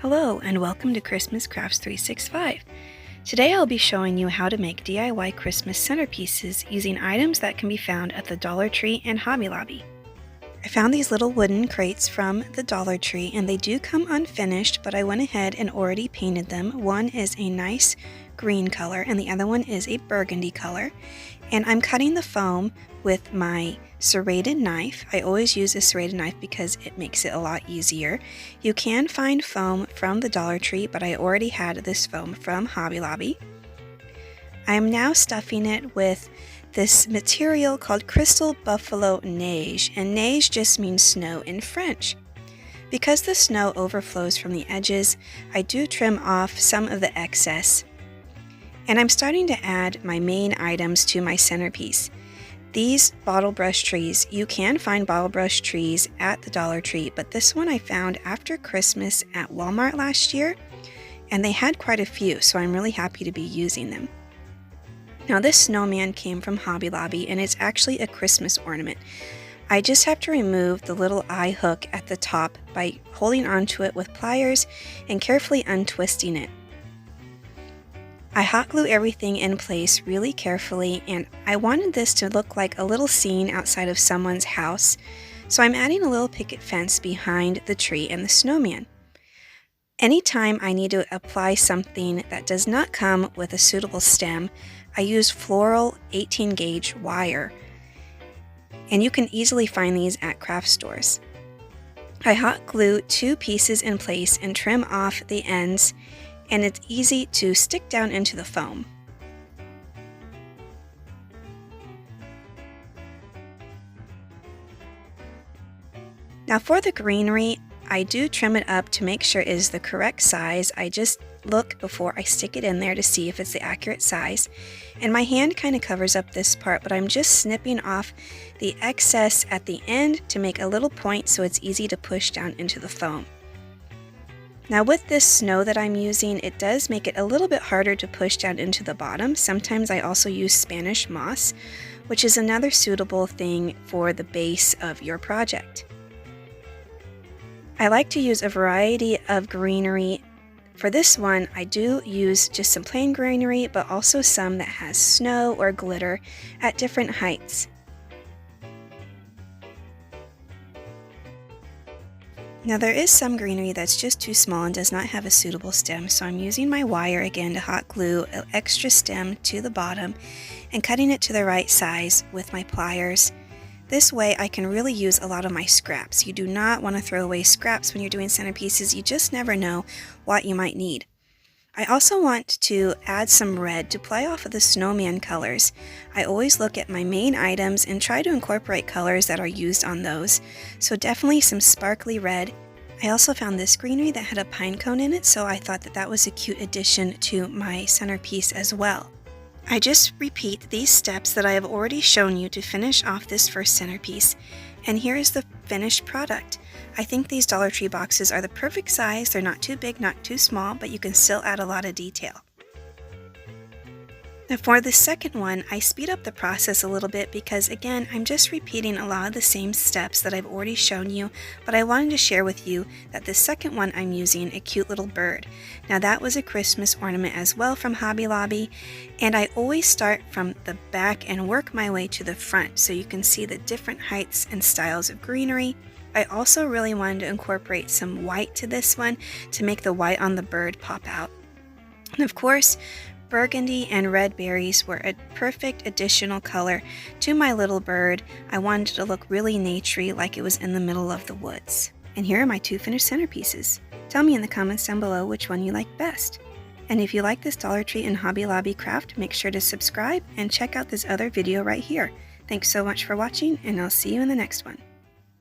Hello and welcome to Christmas Crafts 365. Today I'll be showing you how to make DIY Christmas centerpieces using items that can be found at the Dollar Tree and Hobby Lobby. I found these little wooden crates from the Dollar Tree and they do come unfinished, but I went ahead and already painted them. One is a nice green color and the other one is a burgundy color. And I'm cutting the foam with my serrated knife. I always use a serrated knife because it makes it a lot easier. You can find foam from the Dollar Tree, but I already had this foam from Hobby Lobby. I am now stuffing it with this material called Crystal Buffalo Neige, and neige just means snow in French. Because the snow overflows from the edges, I do trim off some of the excess. And I'm starting to add my main items to my centerpiece. These bottle brush trees, you can find bottle brush trees at the Dollar Tree, but this one I found after Christmas at Walmart last year, and they had quite a few, so I'm really happy to be using them. Now this snowman came from Hobby Lobby, and it's actually a Christmas ornament. I just have to remove the little eye hook at the top by holding onto it with pliers and carefully untwisting it. I hot glue everything in place really carefully, and I wanted this to look like a little scene outside of someone's house, so I'm adding a little picket fence behind the tree and the snowman. Anytime I need to apply something that does not come with a suitable stem, I use floral 18 gauge wire, and you can easily find these at craft stores. I hot glue 2 pieces in place and trim off the ends, and it's easy to stick down into the foam. Now for the greenery, I do trim it up to make sure it is the correct size. I just look before I stick it in there to see if it's the accurate size. And my hand kind of covers up this part, but I'm just snipping off the excess at the end to make a little point so it's easy to push down into the foam. Now with this snow that I'm using, it does make it a little bit harder to push down into the bottom. Sometimes I also use Spanish moss, which is another suitable thing for the base of your project. I like to use a variety of greenery. For this one, I do use just some plain greenery, but also some that has snow or glitter at different heights. Now there is some greenery that's just too small and does not have a suitable stem, so I'm using my wire again to hot glue an extra stem to the bottom and cutting it to the right size with my pliers. This way I can really use a lot of my scraps. You do not want to throw away scraps when you're doing centerpieces. You just never know what you might need. I also want to add some red to play off of the snowman colors. I always look at my main items and try to incorporate colors that are used on those. So definitely some sparkly red. I also found this greenery that had a pine cone in it, so I thought that that was a cute addition to my centerpiece as well. I just repeat these steps that I have already shown you to finish off this first centerpiece, and here is the finished product. I think these Dollar Tree boxes are the perfect size. They're not too big, not too small, but you can still add a lot of detail. Now for the second one, I speed up the process a little bit because again, I'm just repeating a lot of the same steps that I've already shown you, but I wanted to share with you that the second one I'm using a cute little bird. Now that was a Christmas ornament as well from Hobby Lobby, and I always start from the back and work my way to the front so you can see the different heights and styles of greenery. I also really wanted to incorporate some white to this one to make the white on the bird pop out. And of course, burgundy and red berries were a perfect additional color to my little bird. I wanted it to look really naturey, like it was in the middle of the woods. And here are my 2 finished centerpieces. Tell me in the comments down below which one you like best. And if you like this Dollar Tree and Hobby Lobby craft, make sure to subscribe and check out this other video right here. Thanks so much for watching, and I'll see you in the next one.